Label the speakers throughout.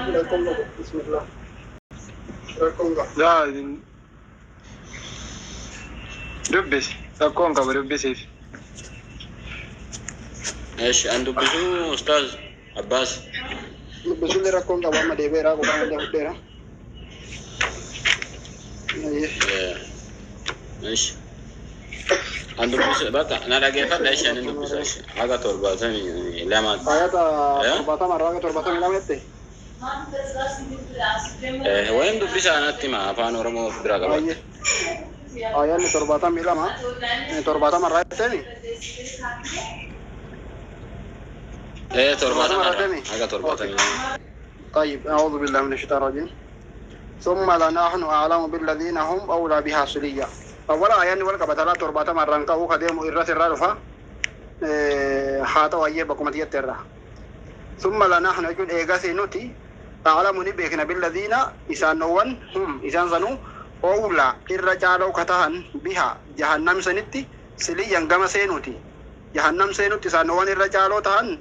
Speaker 1: بسم الله ركونغا
Speaker 2: لا دبس ركونغا بدبسيف
Speaker 3: ايش عنده بسو استاذ عباس
Speaker 1: بسم الله ركونغا وما دي بيرا وما دي بيرا
Speaker 3: ماشي عنده بس بقى انا لاقي فرق ايش يعني عنده بس حاجه تربطني لا ما
Speaker 1: آيات تربطة مرة تربطة لا متى
Speaker 3: وين دبس انا تما فان ورمو بدراغا
Speaker 1: آيات تربطة ميلا ما تربطة مرة تاني
Speaker 3: تربطة مرة حاجه تربطني
Speaker 1: طيب أعوذ بالله من الشيطان الرجيم ثم لنحن أعلم بالذين هم أولى بها صليا أولا آيات ولا كبتلا تربطة مرة كهو خديم إرث الرافع حاطة وهي بكمتية ترى ثم لنحن يقول إيجاسي نوتي أعلم نبيكنا بالذين إسانوان هم إسان زنو أولى الرجال كتهن بها جهنم سنتي سليا جما سينوتي جهنم سينوتي إسانوان الرجال تهن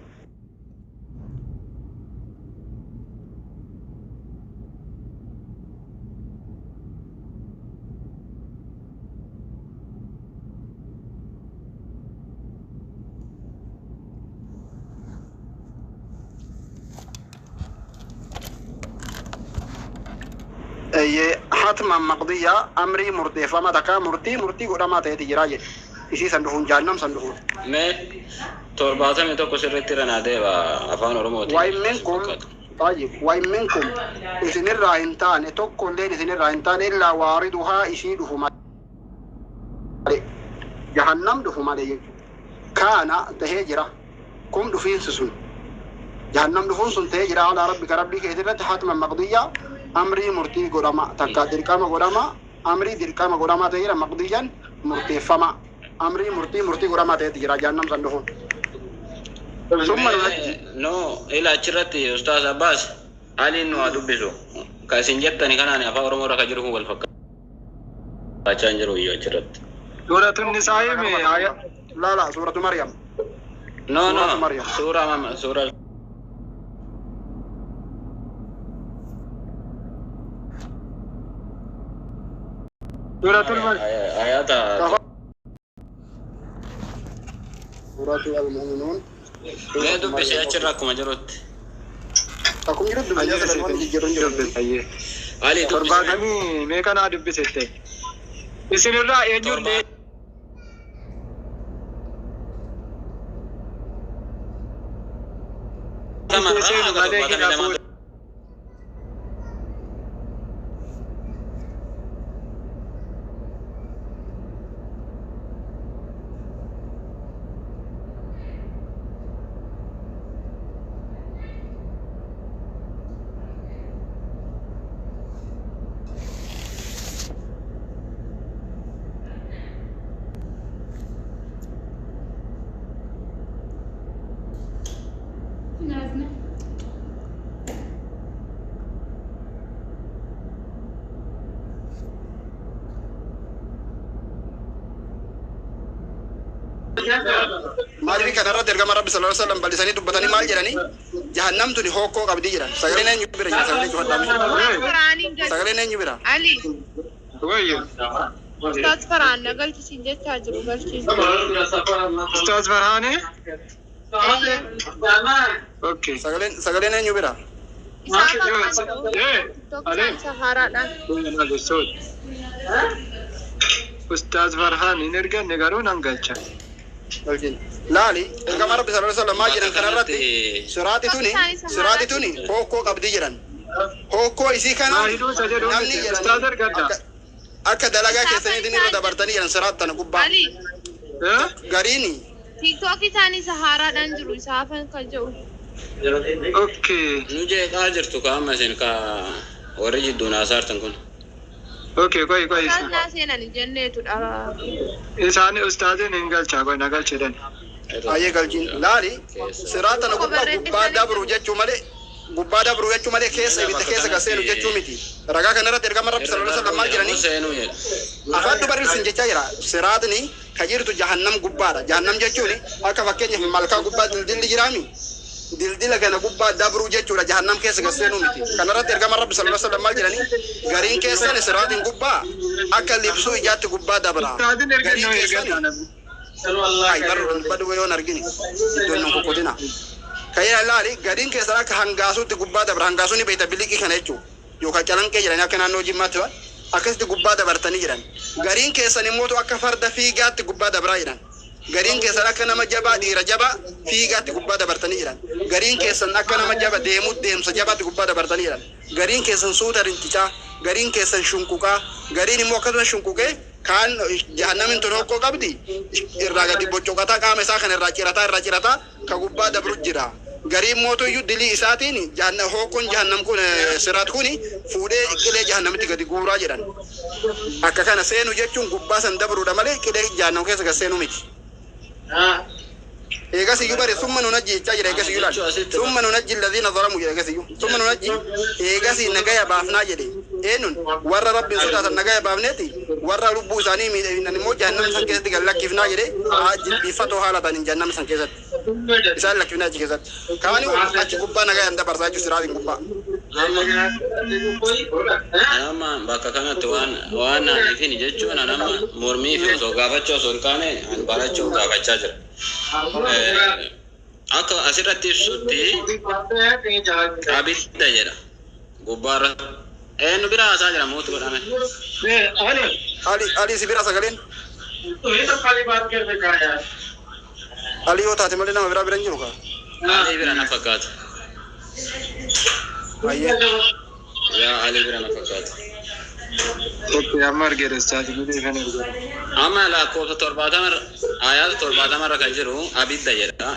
Speaker 1: حتما مقضية أمري مرتي فما تكا مرتي قدما تهتي جراجة إسي سندفون جهنم سندفون
Speaker 3: ما تربطة من توكو سرتي رنا ديبا أفان ورموتي
Speaker 1: وإن منكم طيب وإن منكم إذن الرائنتان توكو لين إذن الرائنتان إلا واردها إسي دفو جهنم دفو مالي كان تهجرة كم دفين سسون جهنم دفون سن تهجرة على ربك إذن حتما مقضية أمري مرتي قدما تكا دركما قدما أمري دركما قدما تهيرا مقضيا مرتي فما أمري مرتي قدما تهيرا جهنم سندفون ثم
Speaker 3: نو إلى أشرتي أستاذ عباس علي نو أدبسو كاسنجتني كان أنا أفا ورمو ركا جروه والفكا أشانجرو يو أشرت
Speaker 2: سورة النساء में आया
Speaker 1: لا سورة مريم
Speaker 3: نو سورة
Speaker 2: سورة الملك
Speaker 3: آيات
Speaker 1: سورة المؤمنون
Speaker 3: لا دبس أشراكم أجرت
Speaker 1: أكون جرد بجاز الوان جرون
Speaker 2: أيه
Speaker 3: علي
Speaker 2: ترباني ميكانا دبسته بسم الله ينجون لي
Speaker 3: تمام
Speaker 1: ماجري كان رد درجة مرة بسلا الله سلام بلي سني دبتني مال جراني جهنم توني هوكو قبدي جران سكرين يبرا سكرين جوه دامي سكرين يبرا
Speaker 4: علي
Speaker 2: وين
Speaker 4: استاذ فرحان قلت سيدي تاجر قلت
Speaker 2: أستاذ فرحان اوكي
Speaker 1: سكرين يبرا
Speaker 2: أستاذ فرحان نرجع نقارون أنقلش
Speaker 1: لالي درجة مرة بسلا الله سلام ماجري كان رد سراتي توني هوكو قبدي جران هوكو إسي كان
Speaker 2: أستاذ رجع
Speaker 1: أكا دلقا كيساني ديني ردا برتاني جران سراتنا قبا
Speaker 4: علي
Speaker 1: غاريني
Speaker 4: تيك توك ثاني سهارا دنجرو سافن كجو
Speaker 2: اوكي
Speaker 3: نجي قاجرتو كاما سنكا ورجي دون آثار تنكون
Speaker 2: اوكي كويس
Speaker 4: الناس هنا الجنة ترى
Speaker 2: إنسان أستاذ نقلش كوي نقلش دن
Speaker 1: أيه قالجين لالي سراتنا قبا دبرو جتشو مالي قبا دبرو جتشو مالي كيسة بيت كيسة كسينو جتشو ميتي رجع كان رد درجة مرة بسلا الله سلام ماجراني أفاد دبرو سنجتشا يرا سراتني خير تو جهنم قبارة جهنم جتشوني أكا فكني مالكا قبا دل جرامي dildila kana gubbaa dabru jechuudha jahannam keessa gaseenu miti kanarratti ergama rabbi sallallahu alaihi wasallam maal jedhani gariin keessan siraatiin gubbaa akka libsuu ijaatti gubbaa dabra gariin keessan ay badu wayoon argini iddoon kokotina kayya laali gariin keessan akka hangaasuutti gubbaa dabra hangaasuuni beeyta biliqii kana jechuudha yookaan calanqee jedhani akka naannoo jimmaatti akkasitti gubbaa dabartanii jiran gariin keessan immoo akka farda fiigaatti gubbaa dabraa jiran gariin keessan akka nama jabaa dhiira jabaa fiigaatti gubbaa dabartanii jiran gariin keessan akka nama jaba deemsa jabaatti gubbaa dabartanii jiran gariin keessan suuta rincicaa gariin keessan shunquqaa gariin immoo akkasuma shunquqee kaan jahannamin tokko qabdi irraa gadi boccoqataa qaama isaa kan irraa cirataa ka gubbaa dabru jira gariin mootoyyuu dilii isaatiin hooqoon jahannam kun siraat kuni fuudhee qilee jahannamitti gadi guuraa jedhan akka kana seenu jechuun gubbaa san dabruudha malee qilee jahannam keessa gad seenu miti eegasiyyuu bare summa nunajji jechaa jira eegasiyyuu laal summa nunajji alladhiina zalamu jedhe eegasiyyuu summa nunajji eegasii nagaya baafnaa jedhe eenyuun warra rabbiin sodaatan nagaya baafneeti warra lubbuu isaanii miidhaginan immoo jahannam san keessatti gad lakkifnaa jedhe jilbiiffatoo haala ta'aniin jahannam san keessatti isaan lakkifnaa achi keessatti kaani achi gubbaa nagayaan dabarsaa jechuun siraatiin gubbaa
Speaker 3: Nama bakka kanatti waan ifin jechuun nama mormii fi osoo gaafachuu osoo hin taane barachuu gaafachaa jira. Akka asirratti ibsutti abidda jedha gubbaarra eenyu bira haasaa jira mootu godhame.
Speaker 1: Ali si bira sagaleen Ali yoo taate malee nama bira hin jiru kaa
Speaker 3: Ali bira na fakkaata. Ya Ali bira na fakkaata.
Speaker 2: Amma argeera istaati miti kan argeera.
Speaker 3: Amma lakkoofsa 70 ayyaata 70 kan jiru abidda jedha.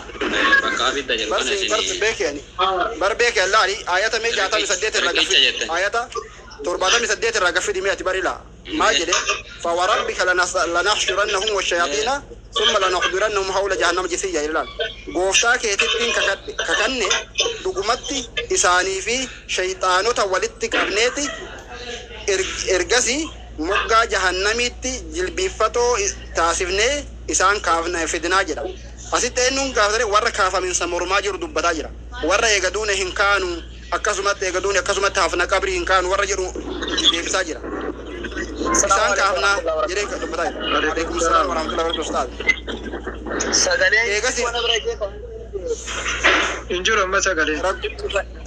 Speaker 3: Bakka abidda jedhu kana isin
Speaker 1: bar beekee laali ayyaata mee 68 irraa gaffi ayyaata 78 irraa gaffi dhimee ati barila maal jedhe fa warabbika lanahshurannahum washayaatiina ثم لنحضرنهم حول جهنم جثيا إلال غوفتا كيتين ككنة دقمتي إساني في شيطانو تولدت كابنيتي إرجسي مقا جهنميتي جلبيفتو تاسفني إسان كافنا في دناجرا أسيت إنهم كافر ورا كافا من سمور ماجر دبتاجرا ورا يجدون إن كانوا أكسمت يجدون أكسمت هافنا كبري إن كانوا ورا جرو دبتاجرا إسان كافنا جريك دبتاجرا عليكم السلام ورحمة الله وبركاته أستاذ إيجاسي
Speaker 2: Injuru amma sagalee.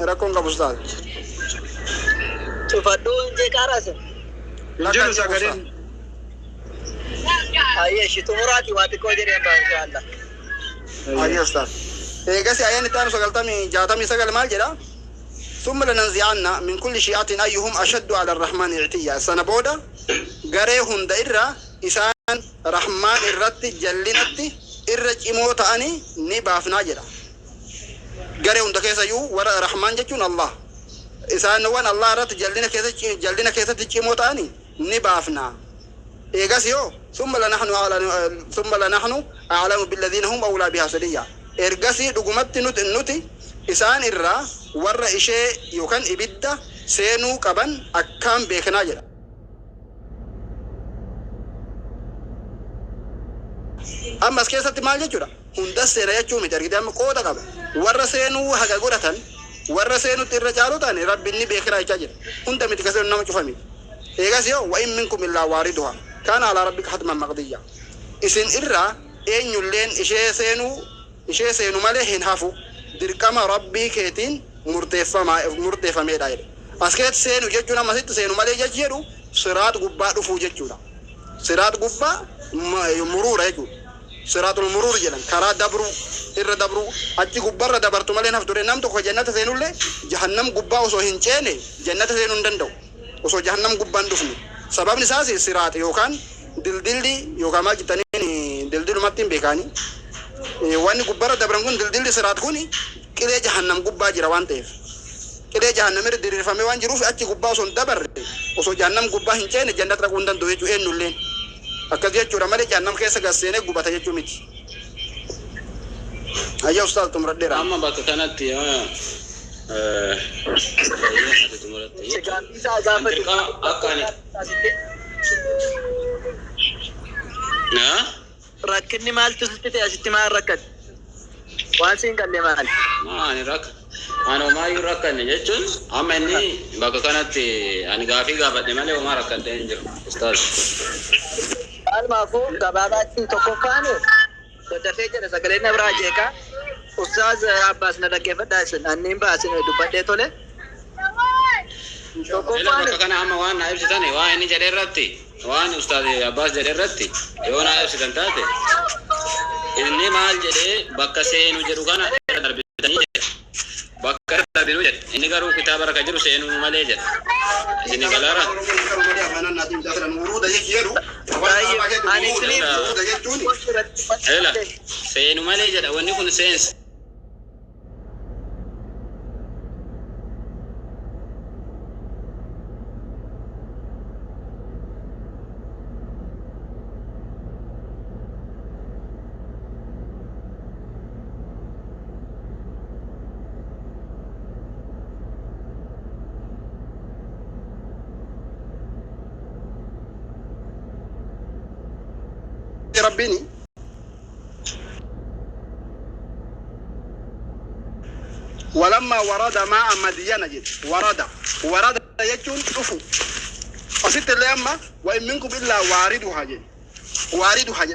Speaker 1: Rakkoon qabu Ustaad.
Speaker 5: Tufadhu injee qaaraase.
Speaker 2: Injuru sagalee.
Speaker 5: Ayyee shitumuraati waa xiqqoo jedheen baa inshaAllah.
Speaker 1: Ayyee Ustaad. Eegasii ayyaanni itti aanu 69 maal jedha? ثم لننزعن من كل شيعة أيهم أشد على الرحمن اعتيا سنة بودا غريهن دائرة إسان رحمن الرت جلنتي الرج إموت أني نباف ناجرة غريهن دكيسا يو ورا رحمن جتون الله إسان وان الله رت جلنا كيسا تجموت أني نبافنا إيغاسيو ثم لنحن أعلم بالذين هم أولى بها سليا إرغاسي دقمت نوتي إسان الرا ورا إشي يوكان إبدا سينو كبان أكام بيكنا جدا أما سكيسة مال جدا هندا سيرا يجو مترقدي أما قودا كبان ورا سينو حقا قراتان ورا سينو ترجالو تاني ربني بيكنا يجاجر هندا متكسر نامو شفامي إيغاسيو وإن منكم إلا واردها كان على ربك حتما مقضية إسن إرا إن يلين إشي سينو مالي هنهافو dirqama rabbii keetiin murteeffameedha jedhe askeet seenu jechuun ammasitti seenu malee jedhu siraat gubbaa dhufuu jechuudha siraat gubbaa muruura jechuudha siraatul muruur jedhan karaa dabruu irra dabruu achi gubbarra dabartu malee naf ture nam tokko jannata seenullee jahannam gubbaa osoo hin ceene jannata seenuu hin danda'u osoo jahannam gubbaan dhufne sababni isaas siraat yookaan dildilli yookaan maal jettaniin dildilumatti hin beekaanii wanni gubbarra dabran kun dildilli siraat kuni qilee jahannam gubbaa jira waan ta'eef qilee jahannam irra diriirfamee waan jiruuf achi gubbaa osoo hin dabarre osoo jahannam gubbaa hin ceene jannata dhaquu hin danda'u jechuu eenyulleen akkas jechuudha malee jahannam keessa gasseenee gubata jechuu miti. Ayyaa Ustaaz xumuradheera.
Speaker 3: Amma bakka kanatti
Speaker 5: rakkinni maaltu sitti ta'e asitti maal rakkate? Waan siin galle maali?
Speaker 3: Maani rak ano maayu rakkanne jechuun amma inni bakka kanatti ani gaafii gaafadhe malee homaa rakkadhee hin jiru ustaaz.
Speaker 5: Almaafuu gabaabaatti tokkoffaan dafee jedha sagaleen na biraa jeeqa. Ustaaz Abbaas na dhaggeeffadhaa isin anniin baasin dubbadhee tole.
Speaker 3: Ila bakka kana amma waan na ibsitan waan inni jedhe irratti waan ustaaz Abbaas jedhe irratti yoo na ibsitan taate inni maal jedhee bakka seenu jedhu kana darbitanii jedhe. Bakka darbinu jedhe inni garuu kitaaba irra jiru seenuu malee jedhe. Isin galaara. Ela seenu malee jedha wanni kun seensa.
Speaker 1: ربيني ولما ورد ماء مدين جد ورد يجون أفو أسيت اللي أما وإن منكم إلا واردها جد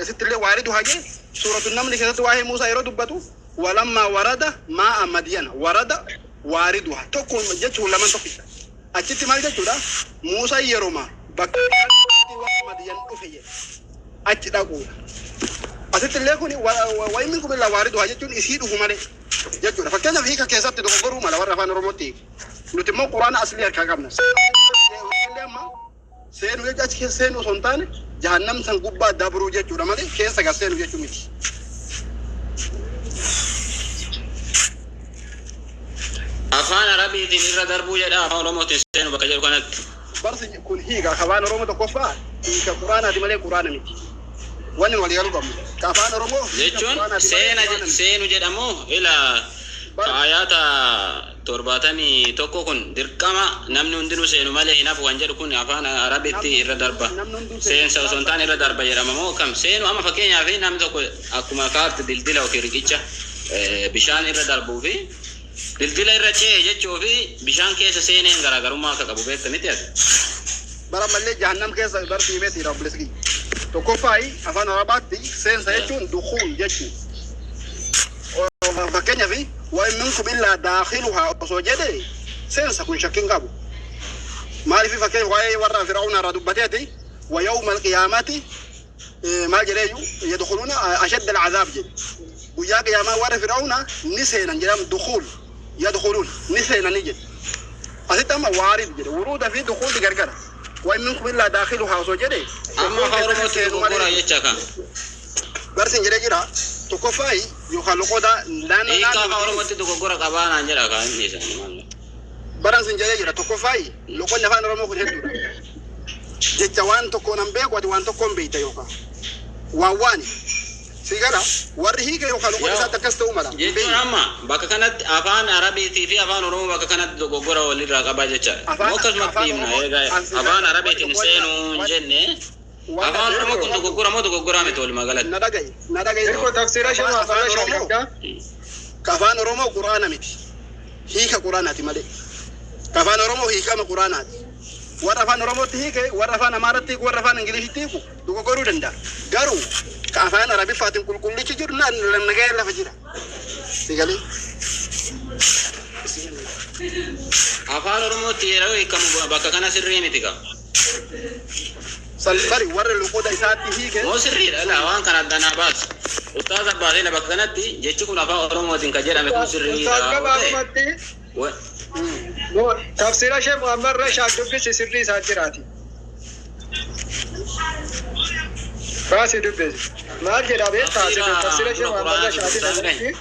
Speaker 1: أسيت اللي واردها جد سورة النمل كذا واحد موسى يرد بتو ولما ورد ماء مدين واردها تكون جت ولا من تقول أجت ما جت ولا موسى يروما بكرة مدين أفيه أجت أقول أسيت اللي يكون وإن منكم إلا واردها جتون يسيره ماله جتون فكذا فيك كيسات تدخلوا ما لورا فان روموتي نتمو قرآن أصلي أركعنا سينو يجات سينو سنتان جهنم سنقبا دبرو جتون ماله كيسا كسينو جتون ميت
Speaker 3: أفان عربي تنير دربو جدا أفان روموتي سينو بكجر كانت
Speaker 1: برس كل هيك أفان روموتو كفار هيك قرآن هذه ماله قرآن ميت wani wali yalu gamu kafan romo
Speaker 3: jechuun seenu jedhamu ila ayata torbatami tokko kun dirqama namni hundinuu seenu malee hinaaf waan jedhu kun afaan arabitti irra darba seensa osoo hin taane irra darba jedhama moo kam seenu amma fakkeenyaaf namni tokko akkuma kaarti dildila yookiin riqicha bishaan irra darbuu fi dildila irra ce'e jechuu fi bishaan keessa seeneen garaagarummaa akka qabu beektamiti ati
Speaker 1: bara malee jahannam keessa darbii meeti rabbileski تكفاي أفان رباطي سينس يجون دخول يجون فكنيا في وإن منكم إلا داخلها أصوجده سينس كن شكين قابو ما في فكنيا وعي ورا فرعون ردبتي ويوم القيامة ما جريو يدخلون أشد العذاب جد ويا قيامة ورا فرعون نسينا جرام دخول يدخلون نسينا نجد أسيتما وارد جد ورود في دخول بقرقرة وإن منكم إلا داخلها أصوجده
Speaker 3: أما خارج تقولنا يجاكا
Speaker 1: برسين جريجرا تكفاي يخلقوا دا لان
Speaker 3: إيه خارج تقولنا كابانا نجرا كان نيسان
Speaker 1: برسين جريجرا تكفاي لو كنا فان رمو كهدو جتوان تكون أمبيك وتوان تكون بيتا يوكا وواني سيجرا ورهيك يخلقوا دا تكستو مرا
Speaker 3: جتون أما بكا كانت أفان عربي تي أفان رمو بكا كانت تقولنا ولي راكبا جتشا موكس مكتيمنا أفان عربي تنسينو جنة أفان رمو كنت تقولنا مو تقولنا متول ما قالت
Speaker 1: نداقي
Speaker 2: إركو تفسير شو ما شو
Speaker 1: كافان رمو قرآن متي هيك قرآن هاتي مالي كافان رمو هيك ما قرآن هاتي ورفان رمو تهيك ورفان أمارتك ورفان إنجليزي تيكو تقولوا دندا قالوا كافان عربي فاتن كل شيء جرنا نجاي لا فجرا سيقالي
Speaker 3: أفان رمو تيرا كم بكا كان سرّي متيكا
Speaker 1: سالفري ورا اللقطة إساتي هيك
Speaker 3: مو سرّي لا وان كان دنا باس أستاذ بعدين بكا كانت جيتشكو أفان رمو تنكجر أمي كم سرّي
Speaker 2: تفسير شيء محمد رشاد دبس سرّي ساتيراتي فاسد دبس ما أرجع أبيت تفسير شيء محمد رشاد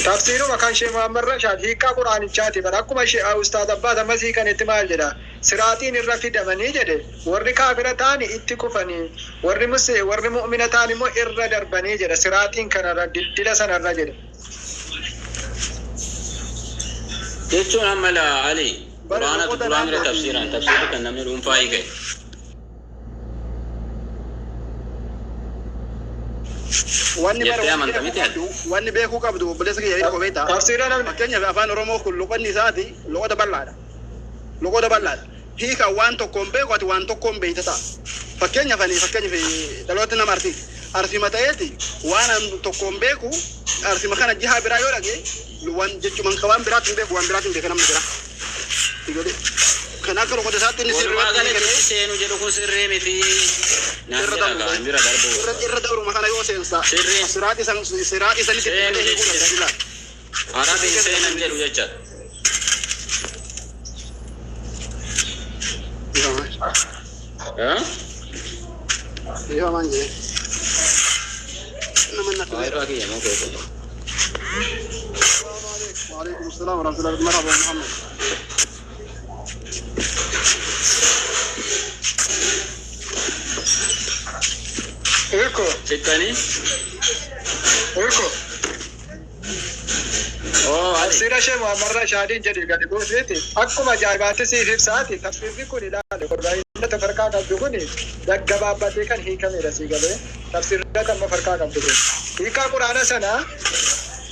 Speaker 2: تفسيره ما كان شيء محمد رشاد هيك قرآن الشاتي براكم شيء أستاذ أباد مسيح كان احتمال جدا سراتين الرفيد مني جدا ورني كافر تاني اتكفني ورني مسيح ورني مؤمن تاني مو إرّدر بني جدا سراتين كان رد سنة رجل
Speaker 3: jechuun amma la Ali quraanatu quraanire tafsiran tafsiri kan namni dhuunfaa hiike
Speaker 1: wanni
Speaker 3: jettee
Speaker 1: bara
Speaker 3: amanta miti ati.
Speaker 1: wanni beekuu qabdu obboleessa kiyya jedhu kobeeta
Speaker 2: Tafsiira namni
Speaker 1: fakkeenyaaf afaan oromoo kun luqanni isaati luqata bal'aadha hiika waan tokkoon beeku ati waan tokkoon beeyta ta'a fakkeenyaaf dhaloota nama arsima ta'eeti waan tokkoon beeku arsima kana jihaa biraa yoo dhage waan jechuun ka waan biraatiin beeku waan biraatiin beeka namni jira kan akka luqata isaatti inni
Speaker 3: Walumaa galatti seenu jedhu kun sirrii miti. Naan jira kaan bira darbu.
Speaker 1: irra dabruma kana yoo seensa
Speaker 3: Sirriin.
Speaker 1: siraati sanitti
Speaker 3: Seenu jechuudha. Arabiin seenan jedhu jecha.
Speaker 1: Iya manje. Nama nak.
Speaker 3: Wairraa kiyya moo keessa.
Speaker 1: Waalaikumsalam warahmatullahi wabarakatuh. Marhaba Muhammad.
Speaker 2: Eko,
Speaker 3: Sikkanii?
Speaker 2: eko.
Speaker 3: Oo Ali.
Speaker 2: Tafsiira ishee Muhammad Rashaadiin jedhi gadi buuseeti. Akkuma ajaa'ibaatti siif ibsaati. Tafsiirri kun ilaale. Qorbaayinna tafarkaa qabdu kun gaggabaabbatee kan hiikamedha sii galee. Tafsiirri kan mafarkaa qabdu kun. Hiikaa quraana sanaa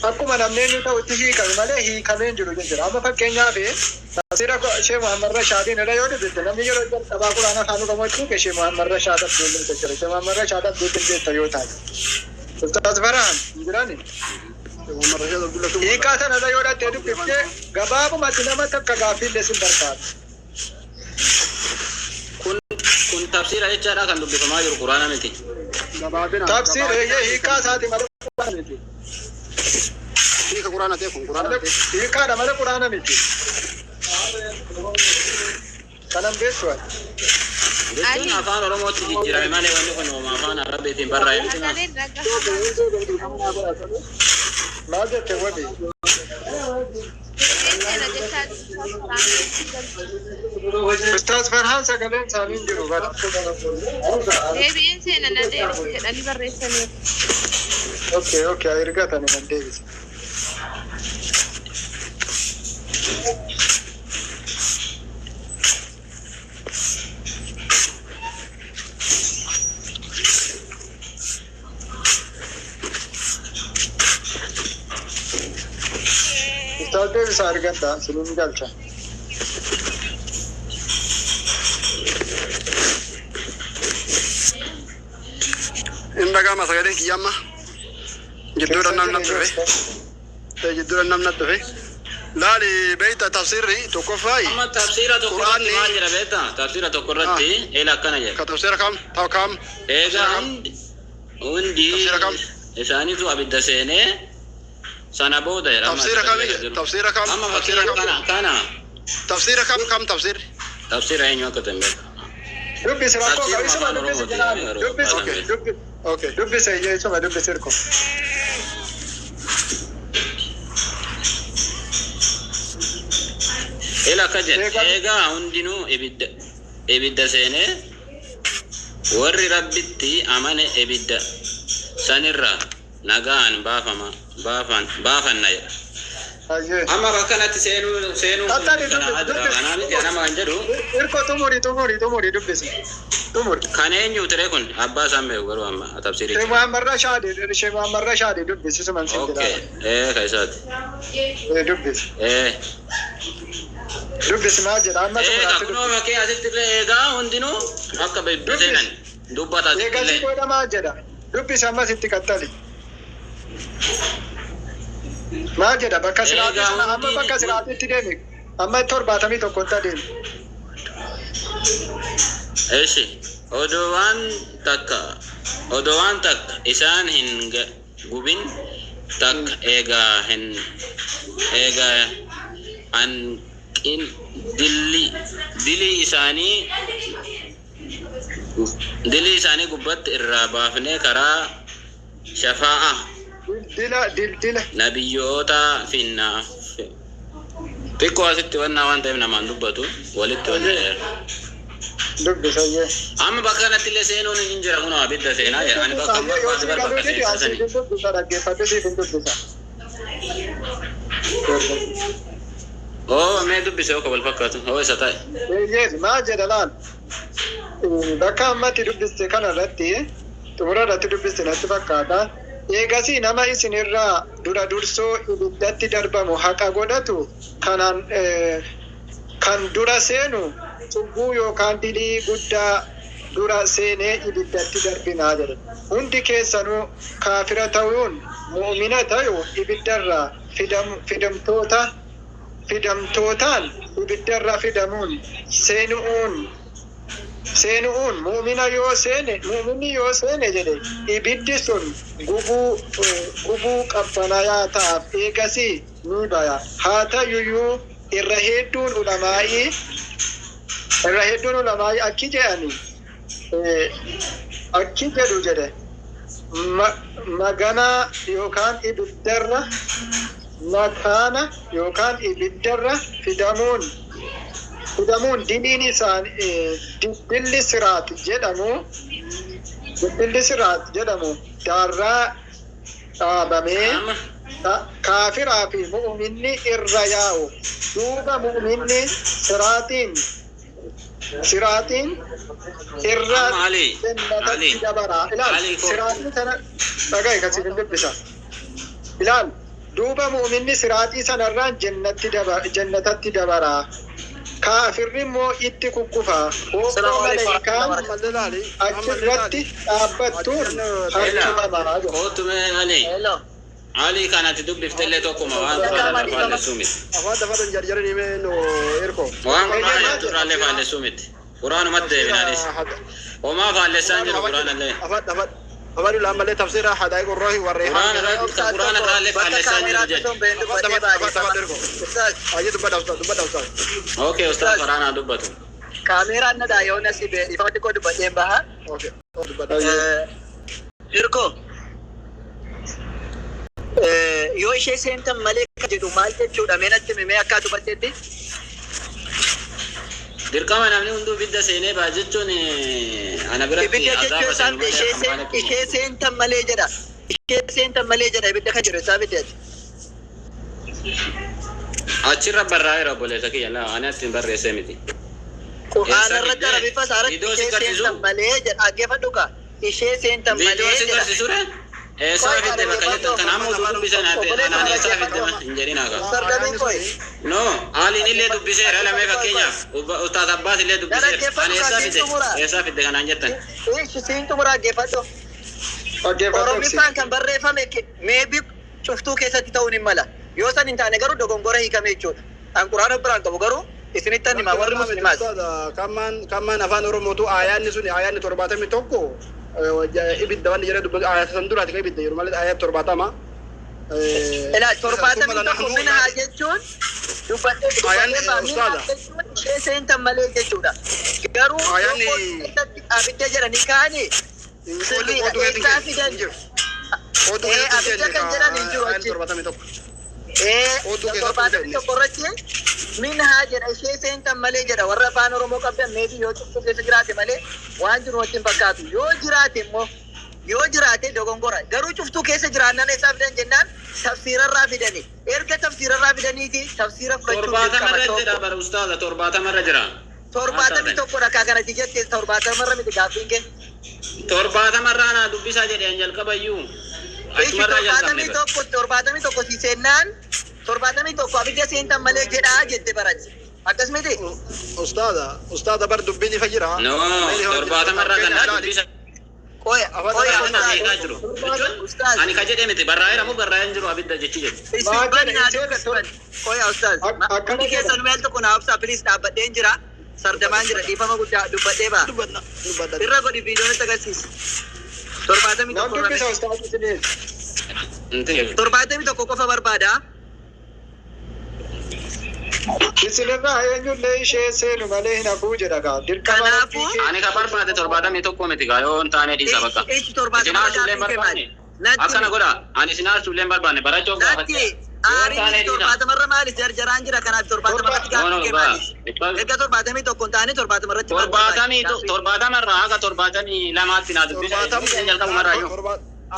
Speaker 2: akkuma namni eenyu ta'utti hiikame malee hiikameen jiru jechuudha. Amma fakkeenyaaf tafsiira ishee Muhammad Rashaadiin irra yoo dubbiste namni yeroo jalqabaa quraana afaan Oromootti ishee Muhammad Rashaad Abdullin jechuudha. Ishee Muhammad Rashaad Abdullin jechuudha yoo taate. Ustaaz Farhaan jirani. Hiikaa sanarra yoo dhattee dubbifte gabaabumatti nama takka gaaffiillee sin barbaada.
Speaker 3: Kun tafsiira jechaadha kan dubbifamaa jiru quraana miti.
Speaker 2: Tafsiira hiikaa isaati malee quraana miti.
Speaker 1: Hiika quraana ta'e kun quraana ta'e.
Speaker 2: Hiikaadha malee quraana miti. Kanan beektu ati.
Speaker 3: Jechuun afaan Oromootti jijjiirame malee wanni kun homaa afaan Arabiitiin barraa'e miti maa.
Speaker 4: Sagaleen dhagahamaa.
Speaker 2: Maal jette wabi?
Speaker 4: Seena jechaa
Speaker 2: Ustaaz Farhaan sagaleen isaanii hin jiru bara.
Speaker 4: deebi'een seena na deebisu jedhanii barreessaniiru.
Speaker 2: Okay, ergatani nan deebise. Ustaaz deebisa argadha, sinin galcha.
Speaker 1: Inda gama sagaleen kiyyamma. Jidduudha namna dhufe. Jidduudha namna dhufe. Laali beeyta tafsirri tokkoffaayi.
Speaker 3: Amma tafsiira tokko irratti maal jedha beektaa? Tafsiira tokko irratti eela akkana jedha.
Speaker 1: Ka tafsira kam.
Speaker 3: Eegaa hundi
Speaker 1: Tafsiira kam?
Speaker 3: isaaniitu abidda seenee sana booda jedha.
Speaker 1: Tafsira kam.
Speaker 3: Amma fakkii kana
Speaker 1: Tafsira kam tafsirri.
Speaker 3: tafsiira eenyu akka ta'e beekta.
Speaker 2: Dubbisi rakkoo qabu isuma dubbisi jedhaani.
Speaker 1: Okay.
Speaker 2: Dubbisi isuma dubbisi hirko.
Speaker 3: Eela akka jedha. Eegaa hundinuu ibidda seenee warri rabbitti amane ibidda sanirraa nagaan baafanna jedha.
Speaker 2: Ayyee.
Speaker 3: Amma bakka kanatti seenuu
Speaker 2: Tattani
Speaker 3: kanaa jira. Kanaa miti nama kan jedhu
Speaker 2: Hirko tumuri dubbisi. Tumuri.
Speaker 3: kan eenyu ture kun abbaa isaan beeku garuu amma tafsiiricha.
Speaker 2: Shee Muhammad Rashaadi dubbisi suman sin
Speaker 3: Okay.
Speaker 2: jedhaani.
Speaker 3: Ka isaati.
Speaker 2: Dubbisi.
Speaker 3: Eh.
Speaker 2: Dubbisi maal jedha amma sumuraatti
Speaker 3: Kunoo bakkee asitti illee eegaa hundinuu akka ibidda seenan dubbata asitti
Speaker 2: eegasii
Speaker 3: illee.
Speaker 2: godha maal jedha. Dubbisi ammas itti qaxxali. Maal jedha bakka siraatii sana amma bakka siraatiitti deemi. Amma 71 deemi.
Speaker 3: Eeshi odoo waan takka isaan hin gubin takka eegaa hanqin dilii isaanii gubbatti irraa baafnee karaa shafaa'a
Speaker 2: Dildila.
Speaker 3: nabiyyoota finnaaf xiqqoo asitti wannaa waan ta'eef namaan dubbatu walitti wanneera.
Speaker 2: Dubbisa iyyee.
Speaker 3: Amma bakka kanatti illee seenuun hin jira kunoo abidda seenaa jedha. Ani bakka amma
Speaker 2: Yoo
Speaker 3: bakka
Speaker 2: si
Speaker 3: bakka
Speaker 2: galuu didi
Speaker 3: seensisanii.
Speaker 2: asii dubbisa dhaggeeffadhu siif hin dubbisa.
Speaker 3: Oo mee dubbise yoo wal fakkaatu oo isa ta'e.
Speaker 2: Eeyyee maal jedha laal. Bakka ammatti dubbiste kana irratti xumura irratti dubbiste natti fakkaata. eegasii nama isinirraa dura dursoo ibiddatti darbamu haqa godhatu kanaan kan dura seenu cubbuu yookaan dilii guddaa dura seenee ibiddatti darbinaa jedhe. Hundi keessanuu kaafira ta'uun mu'mina ta'u ibiddarraa fidamtootaan ibiddarraa fidamuun seenuun mu'minni yoo seene jedhe ibiddi sun gubuu qabbanayaa ta'aaf eegasii ni baya. Haa ta'uyyuu irra hedduun ulamaa'ii akki jedhani akki jedhu jedhe maganaa yookaan ibiddarra makaana yookaan ibiddarra fidamuun diliin isaan dibbilli siraat jedhamu daarraa dhaabamee kaafiraa fi mu'minni irra yaa'u duuba mu'minni siraatiin irra jannatatti dabaraa. Ilaal siraatii sana dhaga'i kasi dubbisa. Ilaal duuba mu'minni siraatii sanarraan jannatatti dabaraa. Kaafirri immoo itti kukkufaa. Hoogganaa malaayikaan achirratti dhaabbattuun harkifamaa jiru.
Speaker 3: Ali kanatti dubbiftellee tokkuma waan faalle suumiti.
Speaker 1: Afaan dafaatan jarjaranii mee no erko.
Speaker 3: Waan faalle turraallee faalle suumiti. Quraanumatti deebinaanis. Homaa faallessaan jiru quraanallee.
Speaker 1: Afaan ulaa malee tafsiraa hadaayii qorroohi warree.
Speaker 3: Quraana irraallee faallessaan jiru jedhe.
Speaker 1: Ayi dubbadha ustaad.
Speaker 3: Okay ustaad waraanaa dubbatu.
Speaker 5: Kaameeraan na daayoo na sibe ifatti ko dubbadheen baha.
Speaker 1: Okay dubbadha.
Speaker 5: Hirko. Yoo ishee seentan malee kan jedhu maal jechuudha mee natti himee akka dubbatteetti?
Speaker 3: Dirqama namni hunduu ibidda seenee ba'a jechuun ana biratti
Speaker 5: azaaba ishee seentan malee jedha. Ishee seentan malee jedha ibidda kan jiru isaa biddeeti.
Speaker 3: Achirra barraa'eera obboleessa kiyya laa ani ittiin barreessee miti.
Speaker 5: Quraana irratti arabiiffa saaratti ishee seentan malee jedha dhaggeeffadhu kaa. Ishee seentan malee jedha. Esa fidde bakka jettan kan ammoo dubbisan anaan eessa fidde hin jedhin haa. No, aliin illee dubbiseera lamee fakkeenyaaf ustaas abbaas illee dubbiseera. Ani eessa fidde kanaan jettan. Siintu muraa geeffadhu. Oromiffaan kan barreeffame meebii cuftuu keessatti ta'uun hin mala. Yoo san hin taane garuu dogongora hiikame jechuudha. An quraana biraan qabu garuu isinitti hima warri musliimaas.
Speaker 1: Kammaan afaan oromootu aayaanni sun aayaanni 71 ibidda waan jedhee dubbatu ayat san duraati kan ibidda jiru malee ayat 70.
Speaker 5: Ilaa 70 tokko mina haa jechuun dubbadhee
Speaker 1: ustaada.
Speaker 5: Ishee seentan malee jechuudha. Garuu abidda jedhanii kaanii sirriidha eessaa fidan jiru. Abidda kan jedhan hin jiru achi. 70 irratti min haa jedha ishee seentan malee jedha warra afaan oromoo qabdan meebii yoo cuftuu keessa jiraate malee waan jiru wajjin fakkaatu yoo jiraate dogongora garuu cuftuu keessa jiraannan eessaa fidan jennaan tafsiirarraa fidani erga tafsiirarraa fidaniiti tafsiira fudhachuu
Speaker 3: torbaatamarra jedha bara ustaaza torbaatamarra jira
Speaker 5: 71 rakkaa kanatti jettee 70 miti gaaffiin kee
Speaker 3: 70 naa dubbisaa jedheen jalqabayyuu achumarraa jalqabne
Speaker 5: 71 si seennaan 71 abidda seentan malee jedhaa jette barachi akkasumiti
Speaker 1: ustaada bar dubbiin ifa jira.
Speaker 3: No 70 kan dubbisa.
Speaker 5: Qoya
Speaker 3: ani ka jedhee miti barraa'eera moo barraa'een jiru abidda jechi jedhu.
Speaker 5: Qoya ustaaz akkami keessan meel tokko naaf saa please dhaabbadheen jira sardamaan jira dhiifama guddaa dubbadhee baa irra godhi viidiyoon itti agarsiisa. 71 qofa barbaada.
Speaker 2: Isinirraa eenyullee ishee seenu malee hin hafuu jedha gaa.
Speaker 5: Kanaafuu
Speaker 3: ani ka barbaade 71 miti gaa yoo hin taane dhiisa bakka. Isinaasullee barbaanne akkana godha ani isinaasullee barbaanne barachoo gaafatti.
Speaker 5: Aariin 70 maalis jarjaraan jira kanaaf 70 irratti gaaffii maalis. Erga 71 hin taane 70 irratti
Speaker 3: 70 irraa haga 72tti naa dubbisa. Jalqabumarraa yoo.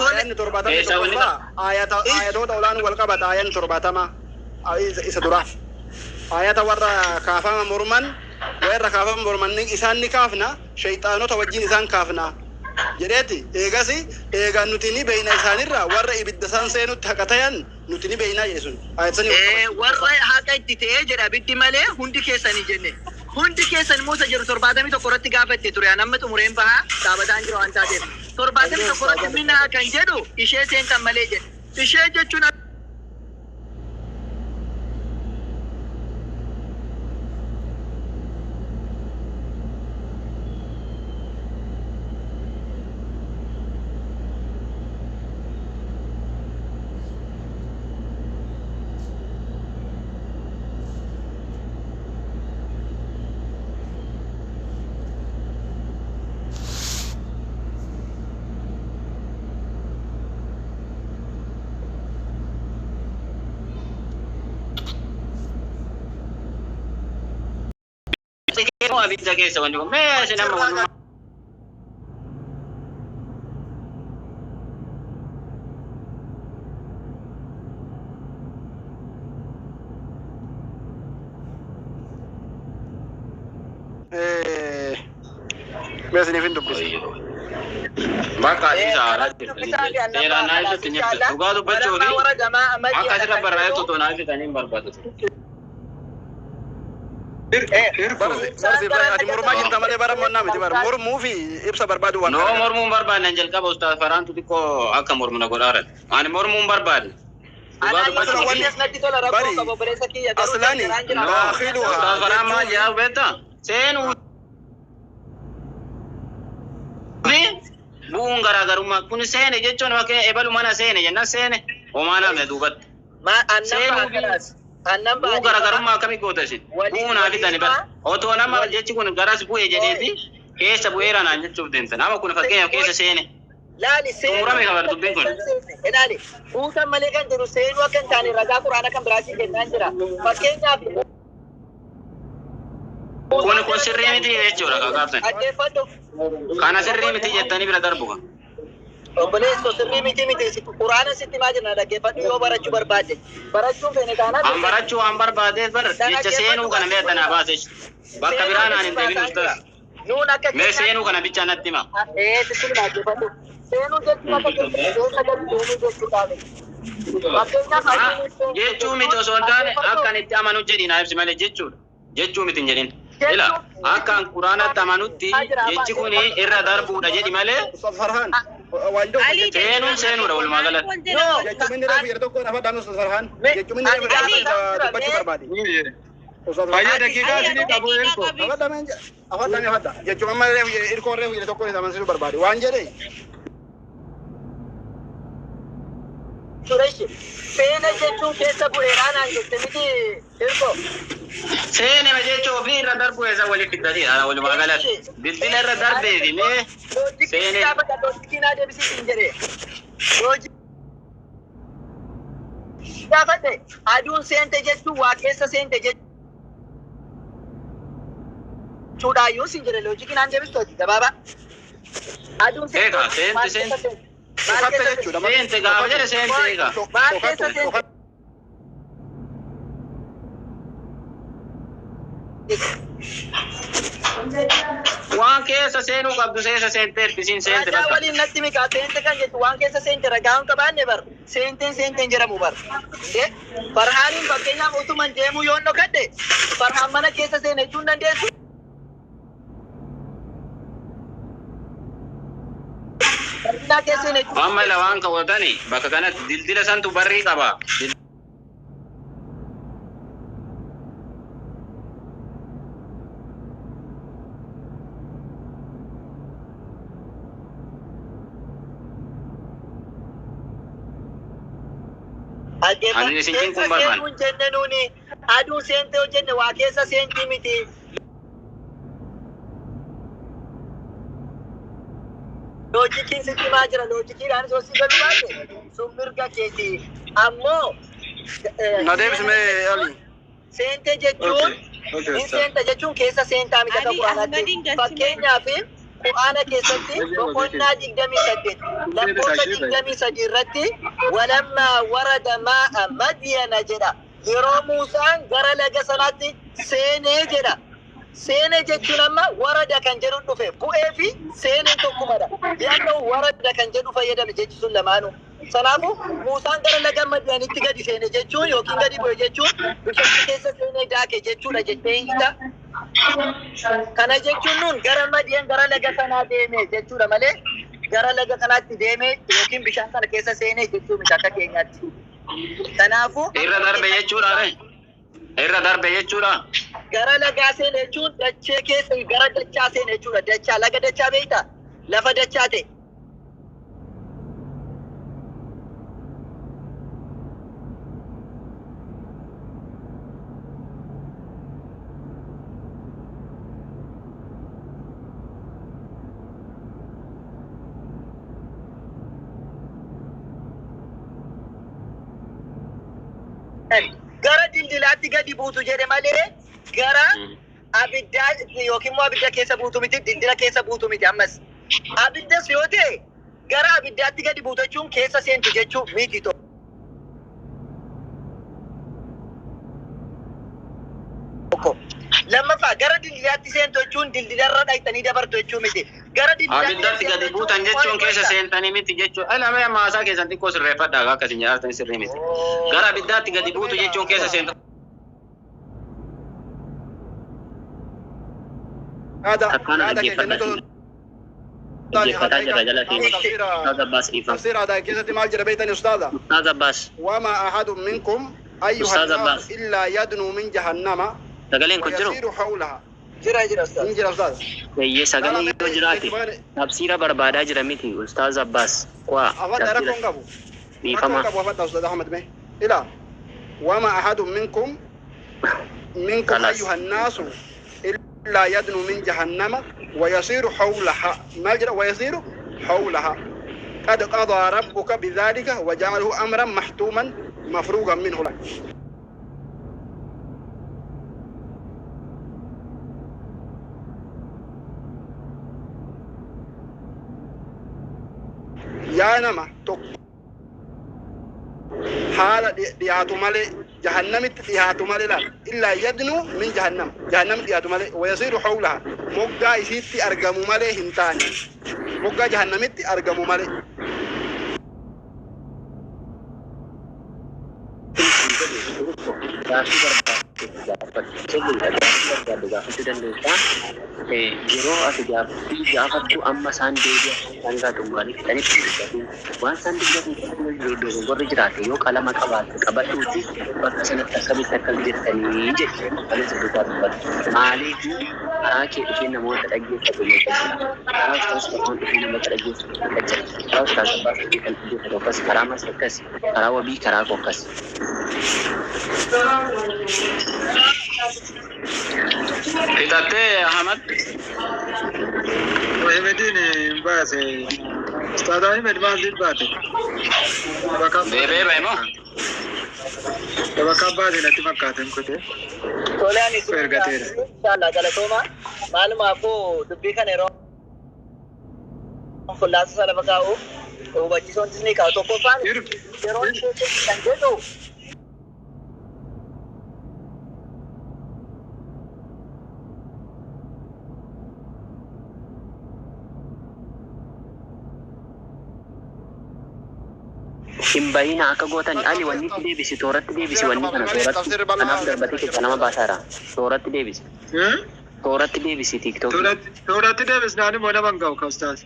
Speaker 1: Ayyaanni 70 ayatoota olaanuu wal qabata ayyaanni 70 isa dura. Ayata warra kaafama morman warra kaafama morman isaan ni kaafna shayxaanota wajjin isaan kaafna jedheeti eegasi eegaan nuti ni beeyna isaanirraa warra ibidda isaan seenutti haqatayan nuti ni beeynaa jechuun
Speaker 5: warra haqa itti ta'ee jedha biddi malee hundi keessanii jenne hundi keessan Muusa jiru 71 irratti gaafatte ture amma xumureen bahaa dhaabataan jiru waan taateef 71 irratti minaa kan jedhu ishee seentan malee jedhe ishee jechuun
Speaker 3: abidda keessa wanti kun mee isin amma wanuma
Speaker 1: mee isiniif hin dubbise
Speaker 3: bakka isa seeraan naa ibsutti hin ibsu dhugaa dubbachuu fi akka asirra barraa'ee tutoo naa ibsitanii hin barbaadu.
Speaker 1: ati mormaa jirta malee bara monnaa miti bara mormuu fi ibsa barbaadu waan
Speaker 3: no mormuun barbaadne jalqaba ustaas faraantu xiqqoo akka mormuna godhaaran ani mormuun barbaadne
Speaker 1: aslani daakiluhaa
Speaker 3: ustaas faraan maal jedhaa beekta seenuu bu'uun garaagarummaa kun seene jechuun fakkeenya ebalu mana seene jenna seene homaanaaf duubatti seenuu bu'uu garaagarummaa akkamii goota isin bu'uu naa fidani bara otoo nama jechi kun garas bu'ee jedheeti keessa bu'eera naan jechuuf deemta nama kun fakkeenyaaf keessa seene xumurame kabar dubbiin kun
Speaker 5: ilaali buusan malee kan jiru seenuu akka hin taane ragaa quraana kan biraatiin kennaan jira fakkeenyaaf
Speaker 3: kun sirrii miti jechuudha kakaaftan
Speaker 5: dhaggeeffadhu
Speaker 3: kana sirrii miti jettanii bira darbu kan
Speaker 5: obboleesso sirrii miti quraana sitti maa jenna dhaggeeffadhu yoo barachuu barbaadde barachuun feene taanaan
Speaker 3: an barachuu an barbaade bar jecha seenuu kana mee addanaa baase bakka biraa naan hin deebin ustaas
Speaker 5: nuun akka
Speaker 3: mee seenuu kana bicha natti hima
Speaker 5: sitti dhaggeeffadhu seenuu jechuun akka keessa gadi seenuu jechuudha
Speaker 3: jechuu miti osoo hin taane akkan itti amanu jedhi naa ibsi malee jechuudha jechuu miti hin jedhin ila akkan quraanatti amanutti jechi kun irra darbuudha jedhi malee seenuudha walumaa galatti
Speaker 1: jechuun inni reefu yeroo tokko nafa daanus farhaan jechuun inni reefu dubbachuu barbaade
Speaker 2: Fayyaa daqiiqaa isinii qabu ergo.
Speaker 1: afadda jechuun amma irkoon reefu yeroo tokko amansiisuu barbaade waan jedhe
Speaker 5: seena jechuun keessa bu'eeraa naan jette miti ergo
Speaker 3: seene jechuun ofii irra darbu isa walitti fidanii walumaa galatti bilbila irra darbeefi mee seene
Speaker 5: loojikiinaa deebisiisin jedhe gaafadhe aduun seente jechuun waa keessa seente jechuudhaayyuu sin jedhe loojikiinaan deebistooti gabaaba aduun
Speaker 3: seente seente gaafa jedhe seente egaa
Speaker 5: maal keessa seente
Speaker 3: waan keessa seenuu qabdu seessa seenteef isiin seente
Speaker 5: ragaa waliin natti mikaa seente kan jettu waan keessa seente ragaa hin qabaanne bar seenteen jedhamu bar farhaaniin fakkeenyaaf utuman deemuu yoon dhokadhe farhaan mana keessa seene jechuun dandeessu
Speaker 3: amma ila waan kawwatani bakka kanatti dildila santu barrii qaba
Speaker 5: Ani isin kun barman. Jenne nuni adu sente o jenne waa keessa senti miti. Loojikiin sitti maa jira loojikiidhaan soo si gadi baate sun mirga keeti ammoo
Speaker 1: na deebismee ali
Speaker 5: sente jechuun sente jechuun keessa seentaa miti akka quraanaatti fakkeenyaaf Qur'aana keessatti boqonnaa 28 lakkoofsa 23 irratti walammaa warada maa'a madyana jedha yeroo Muusaan gara laga sanaatti seenee jedha seene jechuun amma warada kan jedhu dhufe bu'ee fi seene tokkumadha. Yaadno warada kan jedhu fayyadame jechuun lamaanuu. Sanaafu Muusaan gara laga Madiyaanitti gadi seene jechuun yookiin gadi bu'e jechuun bishaan keessa seene daake jechuudha jettee hiita. Kana jechuun nun gara Madiyaan gara laga sanaa deeme jechuudha malee gara laga kanaatti deeme yookiin bishaan sana keessa seene jechuun miti akka keenyaatti. Kanaafu
Speaker 3: irra darbe jechuudha. Irra darbe jechuudha.
Speaker 5: Gara lagaa seene jechuun dachee keessa gara dachaa seene jechuudha. Dachaa laga dachaa beektaa? Lafa dachaa ta'e. Gara dildilaatti gadi buutu jedhe malee gara abiddaa yookiin immoo abidda keessa buutu miti dildila keessa buutu miti ammas abiddas yoo ta'e gara abiddaatti gadi buutu jechuun keessa seentu jechuu miti tokko. Lammaffaa gara dildilaatti seentu jechuun dildilarra dhayxanii dabartu jechuu miti. Gara
Speaker 3: abiddatti gadi buutan jechuun keessa seentanii miti jechuudha. Alamee maasaa keessan xiqqoo sirreeffadhaa akkasiin nyaatan sirrii miti. Gara abiddatti gadi buutu jechuun keessa seentan.
Speaker 1: تفسير هذا كيسة مال جربيتني أستاذة.
Speaker 3: أستاذ عباس.
Speaker 1: وما أحد منكم أيها الناس إلا يدنو من جهنم ويسير حولها.
Speaker 5: Jira Ustaz.
Speaker 1: Jira Ustaz.
Speaker 3: Ye sagalee yoo jiraate tafsiira barbaadaa jira miti Ustaaz Abbaas. Waa.
Speaker 1: أفضل رقم قبو.
Speaker 3: Dhiifama.
Speaker 1: أفضل أستاذ أحمد مي. إلى وما أحد منكم أيها الناس إلا يدنو من جهنم ويسير حولها. ما جرى ويسير حولها. قد قضى ربك بذلك وجعله أمرا محتوما مفروغا منه لك. يا نما حال دياتو مالي جهنم دياتو مالي لا إلا يدنو من جهنم دياتو مالي ويصير حولها مقا يسيتي أرقمو مالي هنتاني مقا جهنم أرقمو مالي
Speaker 3: yeroo ati gaafattu amma isaan deebi'a isaan gaatu maaliif jedhanii waan isaan deebi'an warri jiraate yoo qalama qabaate qabadhuuti bakka sanatti akkamitti akka hojjetanii jechuudha. Maaliif karaa kee dhufee namoota dhaggeeffatu yoo ta'u karaa ustaas barnoon dhufee namoota dhaggeeffatu yoo ta'u karaa ustaas baasuu kan dhaggeeffatu akkas karaa mas akkas karaa wabii karaa koo akkas. Fitattee Ahmad.
Speaker 2: Ahmedin baase. Ustaad Ahmed maaliif baate?
Speaker 3: Deebee ba'e moo?
Speaker 2: Bakka baate natti fakkaate kute.
Speaker 5: Tole ani
Speaker 2: ergateera.
Speaker 5: Inshallah galatooma. Maalumaafuu dubbii kana yeroo fullaasa sana bakaa'u hubachiisoon ni kaa'u tokkoffaan yeroo ishee kan jedhu
Speaker 3: Himbayina akka gootani ani wanni itti deebisi tooratti deebisi wanni kana tooratti kanaaf darbatee keessa nama baasaara tooratti deebisi tooratti deebisi tiktok
Speaker 2: Tooratti deebisnaan immoo nama hin ga'u ka ustaas.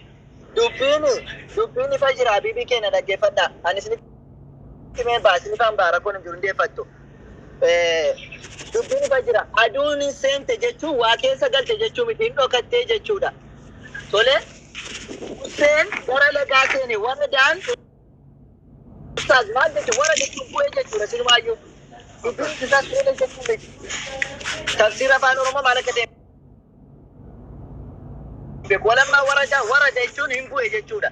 Speaker 5: dubbiin ifa jira habiibii keenya dhaggeeffadha ani isinitti mee baasni faan baara kun jiru hundeeffattu dubbiin ifa jira aduun seente jechuun waa keessa galte jechuu miti hin dhokattee jechuudha tole seen gara lagaa seene warra daan Ustaz maal jechuun warra jechuun bu'ee jechuudha silmaayyuu dubbiin isaa seene jechuun miti tafsiira afaan oromoo maal akka ta'e walammaa warra jechuun hin bu'e jechuudha.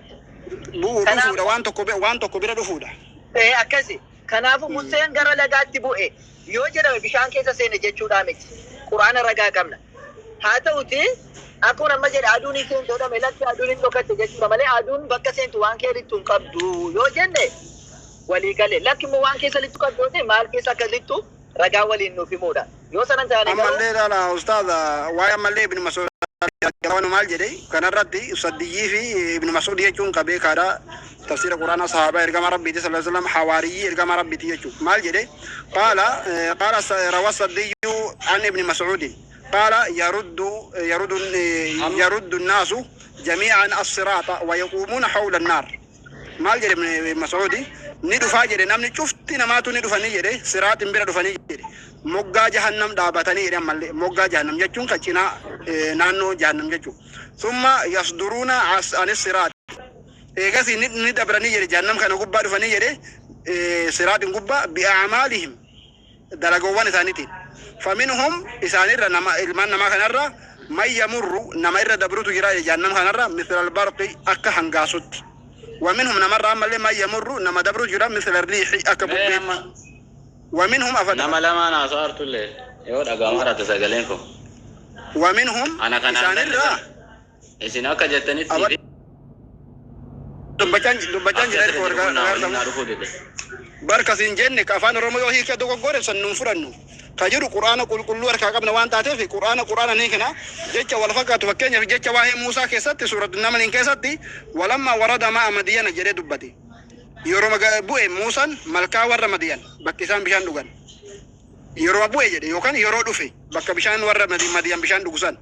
Speaker 1: dhufuudha waan tokko bira dhufuudha.
Speaker 5: Akkasi kanaafu Museen gara lagaatti bu'e yoo jedhame bishaan keessa seene jechuudha miti quraana ragaa qabna haa ta'uti akkuma amma jedhe aduun hin seentu jedhame lakki aduun hin dhokatte jechuudha malee aduun bakka seentu waan keessa hin qabdu yoo jenne walii galee lakki immoo waan keessa littu qabdu maal keessa akka littu ragaa waliin nuuf himuudha
Speaker 2: يوصل أنت
Speaker 1: أما الليل على أستاذ وأما الليل ابن مسعود كمان مال جدي كان الردي صديقي في ابن مسعود يجون كبيك هذا تفسير القرآن الصحابة إرجع ربي صلى الله عليه وسلم حواري إرجع ربي تيجون مال جدي قال روى الصديق عن ابن مسعود قال يرد الناس جميعا الصراط ويقومون حول النار مال جدي ابن مسعود ندو فاجر نمني شفتنا ما تندو فني جدي صراط بير دو فني جدي موجا جهنم دابتني إذا مال موجا جهنم جتون كتشنا نانو جهنم جتون ثم يصدرون عن الصراط إيجاسي ندبرني جدي جهنم كانوا قبّا دو فني جدي صراط قبّا بأعمالهم دلقوان ثانيتين فمنهم إسانير نما المان نما كنرا ما يمر نما إر دبروتو جرا جهنم كنرا مثل البرق أكا هنغاسوت ومنهم نمر ما يمر نما دبروتو جرا مثل الريح أكا بوبيت ومنهم أفضل
Speaker 3: نما لما أنا صارت له يود أقامرة تسجلينكم
Speaker 1: ومنهم
Speaker 3: أنا كان
Speaker 1: إسانير
Speaker 3: إسنا كجتني تيجي
Speaker 1: دبجان جرا بركة سنجن كافان روميو هي كدو غور سنن فرنو كجرو قرآن كل وركا قبل وان تاتي في قرآن نيكنا جيتش والفقات وكينيا في جيتش واهي موسى كيستي سورة النمل كيستي ولما ورد ماء مدين جري دبتي يوروما بوئ موسى ملكا ور مدين بكيسان بشان دوغان يوروما بوئ جدي يوكان يورو دوفي بك بشان ور مدين بشان دوغسان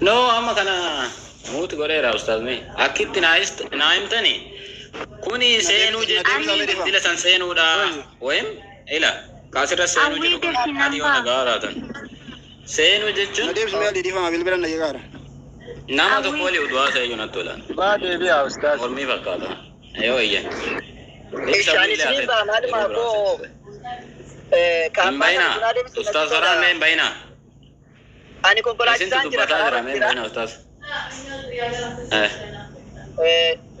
Speaker 3: نو أما كنا موت غيره أستاذ مي أكيد نايم تاني كوني سينو جدي دل سان سينو دا وين إلا كاسر سينو جدو هذه هو نجارة سينو جدّن
Speaker 1: نديم سمعلي دي فما بالبلد نجارة
Speaker 3: نما تو كولي ودوا سيجونا تولا
Speaker 2: بعد يا أستاذ
Speaker 3: ورمي فكادا أيوة إيه
Speaker 2: إيش يعني سنين ما هذا ما هو
Speaker 3: كم بينا أستاذ سران مين بينا
Speaker 2: أنا كم بلاش
Speaker 3: سنتو تبتادر مين بينا أستاذ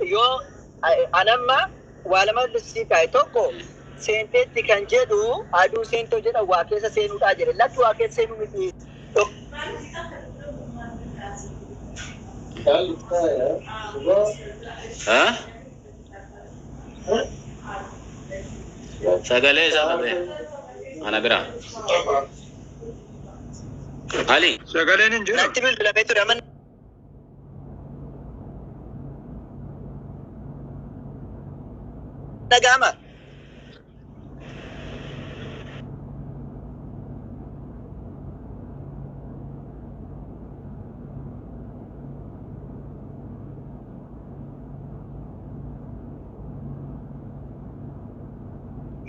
Speaker 2: يو أنا ما ولا ما بسي كايتوكو سنتي تكان جدو أدو سنتو جدا واقع سينو تاجر لا تو واقع سينو متي
Speaker 3: ها سجله سجله أنا برا علي
Speaker 2: سجله نجوا نتبل بلا بيتو رمن نجامة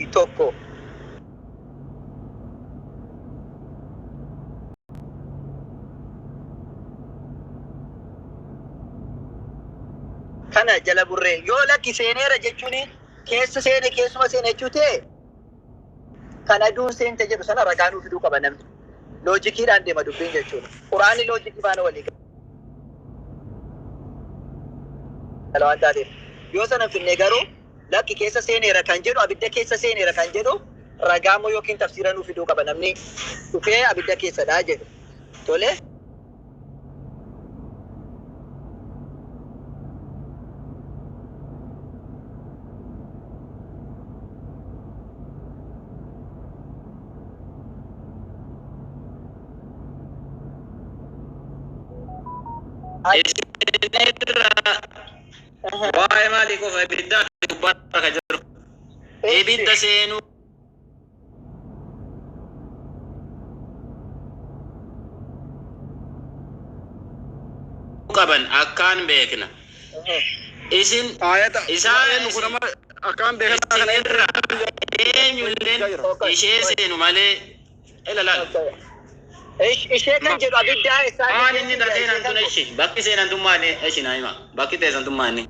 Speaker 2: Itoko kana jala burre yo lakki seeneera jechuuni keessa seene keessuma seene jechuute kana duun seente jedhu sana ragaanuu fiduu qaba namni loojikiidhaan deema dubbiin jechuudha quraanni loojikii faana walii gala waan taateef yoo sana finne garuu lakki keessa seeneera kan jedhu abidda keessa seeneera kan jedhu ragaamoo yookiin tafsiira nuu fiduu qaba namni dhufee abidda keessadha jedhu tole
Speaker 3: Why malik of abidda baraka jiro abidda seenu qaban akkan beekna isin
Speaker 1: ayata
Speaker 3: isaan
Speaker 1: kunama akkan beekna kana
Speaker 3: irra eenyulleen ishee seenu malee ilala
Speaker 2: إيش كان جدو أبدا
Speaker 3: أنا إني داتين أنتم إيش باقي سين أنتم ماني إيش نايما باقي تيز أنتم ماني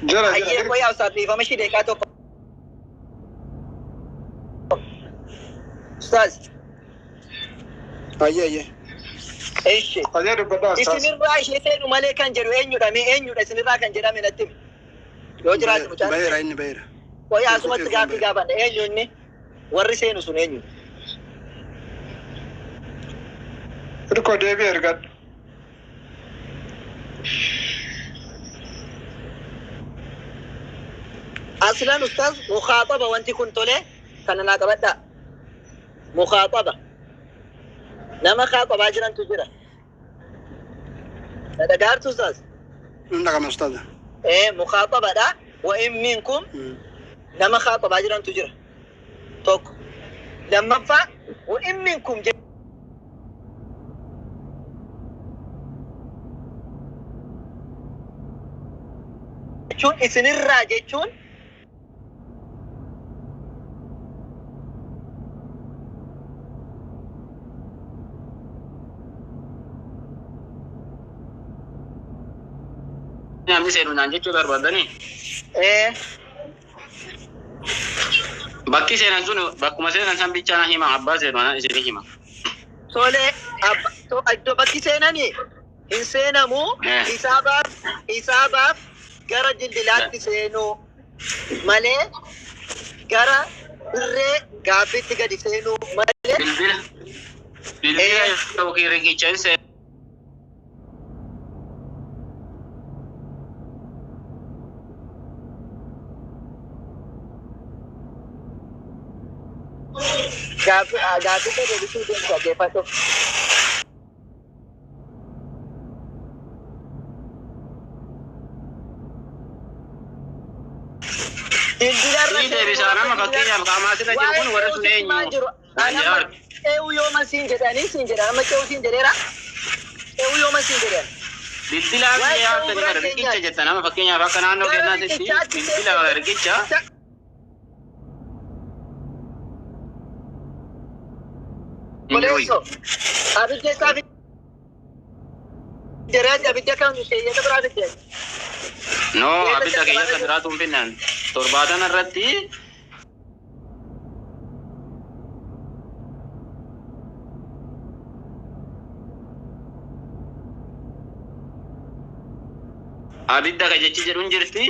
Speaker 2: جرا أيه كوي أوساطي فمشي ديكاتو أستاذ
Speaker 1: أيه
Speaker 2: إيش إسمير رايش يسير مالك كان جرو إنيو دامي إنيو إسمير راك كان جرامي نتيم يوجرات مجال
Speaker 1: بيرا إني بيرا
Speaker 2: كوي أسمع تجاب تجابان إنيو إني ورسينو سن إنيو Irko deebi ergad.
Speaker 5: أصلا أستاذ مخاطبة وأنت كنت له كان أنا قبلت مخاطبة نما خاطبة أجرا تجرا هذا قارت أستاذ
Speaker 1: نعم أستاذ.
Speaker 5: إيه مخاطبة ده وإن منكم نما خاطبة أجرا تجرا توك لما فا وإن منكم جون إسن الراجع جون
Speaker 3: namni seenuudhaan jechuu barbaadanii
Speaker 5: إيه
Speaker 3: bakki seenan sun bakkuma seenan san bichaan hima abbaa seenuudhaan isinii hima.
Speaker 5: Tole iddoo bakki seenanii hin seenamu hisaabaaf gara jildilaatti seenuu malee gara irree gaaffiitti gadi seenuu malee
Speaker 3: bilbila yookiin riqicha hin seenu.
Speaker 5: gaaffiitti deebisuu deemsa geeffatu.
Speaker 3: Ni deebisaa nama fakkeenyaaf qaamaa asirra jiru kun warra sun eenyu?
Speaker 5: Eewu yooma siin jedhanii siin jedha nama ce'uu siin jedheera. Eewu yooma siin jedhan.
Speaker 3: Bilbilaan yaattanii bara riqicha jetta nama fakkeenyaaf akka naannoo keenyaatti bilbila riqicha.
Speaker 5: Koleesso abidda isaa jedhee abidda kan keeyyata biraa fidee.
Speaker 3: No, abidda keeyyata biraatu hin finnaan. Torbaatan irratti abidda ka jechi jedhuun jirti.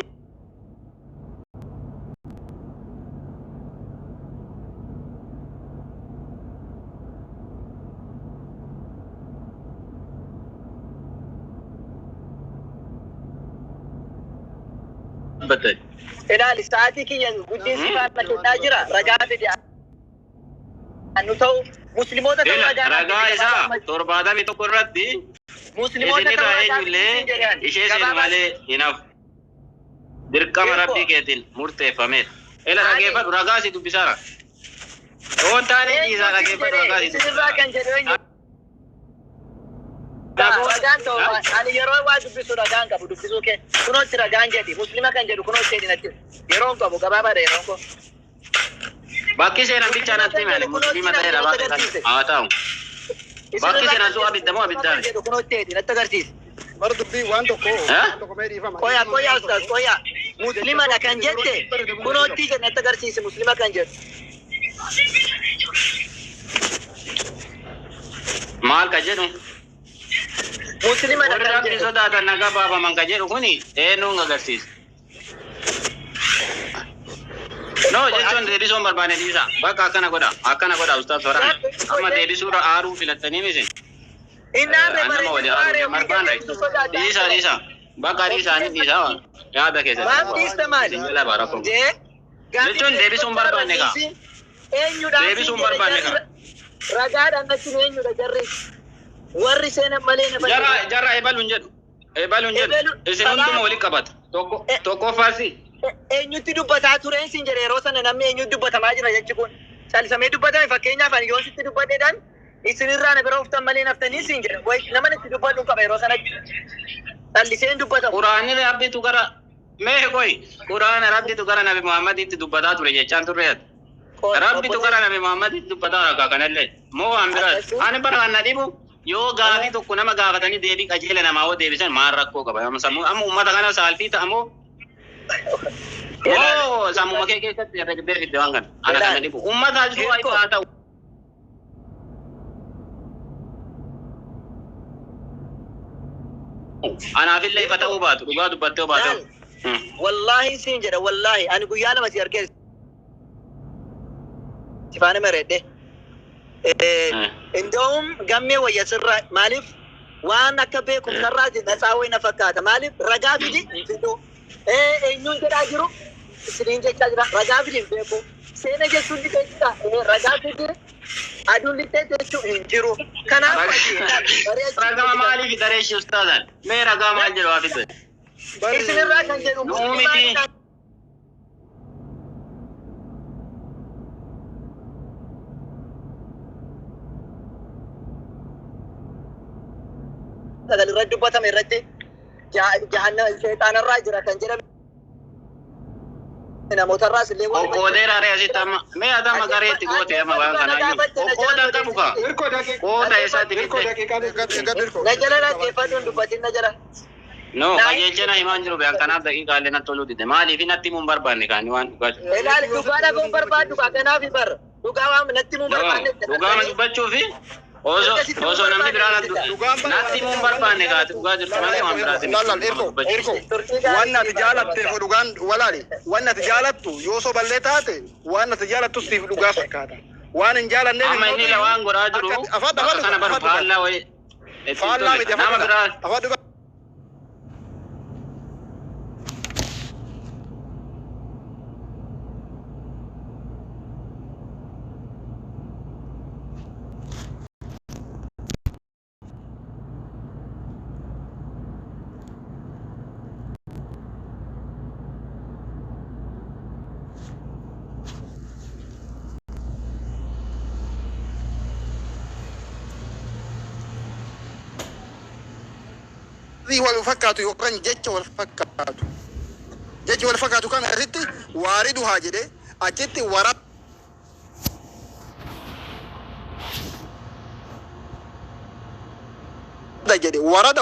Speaker 3: Betul.
Speaker 5: Ilaali sa'aatii kiyyan guddinsi faana kennaa jira ragaa fide anu ta'u musliimoota ta'uu
Speaker 3: ragaa isaa torbaatamii tokko irratti
Speaker 5: musliimoota ta'uu
Speaker 3: eenyullee ishee seenu malee hinaaf dirqama rabbii keetiin murteeffameedha. Ela rageeffadhu ragaa si dubbisaara. Oon taanee dhiisaa rageeffadhu ragaa si dubbisaara.
Speaker 5: Ragaan ta'u ani yeroo waa dubbisu ragaan qabu dubbisuu kee kunootti ragaan jedhi muslima kan jedhu kunootti jedhinatti yeroon qabu gabaabaadha yeroon koo.
Speaker 3: Bakki seenan bichaan atti malee muslima ta'eera baate kan haa ta'u. Bakki seenan sun abidda moo abiddaan?
Speaker 5: Kunootti jedhinatti agarsiisa.
Speaker 1: Bara dubbii waan tokko mee dhiifama.
Speaker 5: Koya ustaz koya muslimadha kan jette kunootti jedhinatti agarsiisa muslima kan jedhu.
Speaker 3: Maal ka jedhu?
Speaker 5: Muslima
Speaker 3: warri rabbi sodaatan nagaa baafaman ka jedhu kuni eenyuun agarsiisa. No jechuun deebisuun barbaane dhiisa. Bakka akkana godha ustaz Faraan. Amma deebisuudha aaruu filattanii misin. Nama wali aaruu marbaana. Dhiisa. Bakka dhiisa yaada keessatti.
Speaker 5: Maaf dhiista maali?
Speaker 3: Jechuun deebisuun barbaanne kaa. Deebisuun barbaanne kaa.
Speaker 5: Ragaadhaan achi eenyudha jarri? Warri seenan malee na
Speaker 3: fayyada. Jarra ebaluun jedhu. Isin hunduma waliin qabata. Tokko faasi.
Speaker 5: Eenyutti dubbataa tureen siin jedhe yeroo sana namni eenyutti dubbatamaa jira jechi kun. Salisamee dubbatame fakkeenyaaf ani yoon sitti dubbadheedhaan isinirraa na bira uftan malee naftanii siin jedhe. Nama itti dubbadhu qaba yeroo sanatti. Salliseen dubbatamu.
Speaker 3: Quraanni rabbitu gara mee koyi. Quraana rabbitu gara Nabi Muhammaditti dubbataa ture jechaan turreet. Rabbitu gara Nabi Muhammaditti dubbataa ragaa kanallee. Moo waan biraati. Ani bara kan na dhibu. Yoo gaafii tokko nama gaafatanii deebii qajeela namaa hoo deebisan maal rakkoo qaba. Amma uummata kana saalfii ta'amoo sammuma kee keessatti herregdee fidde waan kana. Ana kana dhibu. Uummata ajuu haa ta'u. Anaafillee ifa ta'uu baatu dhugaa dubbattee baatu.
Speaker 5: Wallahi siin jedha wallahi ani guyyaa lama si argee sifaana meredde. Indahum gammee wayya sirraa maaliif waan akka beekumsa irraati nasaa wayna fakkaata maaliif ragaa fidi fidu eenyuun jedhaa jiru isiniin jechaa jira ragaa fidi hin beeku seena jechuun ni beekta ragaa fidi aduun lixee jechuu hin jiru kanaaf
Speaker 3: ragaa maaliif dareeshi ustaadaan mee ragaa maal jedhu hafize
Speaker 5: isinirraa kan jedhu
Speaker 3: miti
Speaker 5: sagal irratti dubbatame irratti jahannama shayxaana irraa jira kan jedhame namoota irraas illee
Speaker 3: okoodera reesita mee adama gareetti goote amma waan kanaayyuu okooda qabu ka kooda isaatti bitte
Speaker 5: na jala dhaggeeffachuun dubbatiin na jala
Speaker 3: no qajeelchina himaan jiru beekan kanaaf daqiiqaalee natti toluu dide maaliif natti mun barbaanne kaani waan dhugaa
Speaker 5: ilaali dhugaa dhabuun barbaadu ka kanaaf bar dhugaa waan natti mun barbaanne
Speaker 3: dhugaa dubbachuufi Oso namni biraan natti mun barbaanne kaati dhugaa jirtu malee waan biraatiin
Speaker 1: erko waan ati jaalatte dhugaan walaali waan ati jaalattu yoo so ballee taate waan ati jaalattu siif dhugaa fakkaata waan hin jaalanne
Speaker 3: amma inni la waan godhaa jiru kana bar faallaa wayi
Speaker 1: faallaa miti
Speaker 3: nama biraa
Speaker 1: afadhu والفكاتو يوكان جيتش والفكاتو كان ريتي وارد هاجده اجتي ورد ورد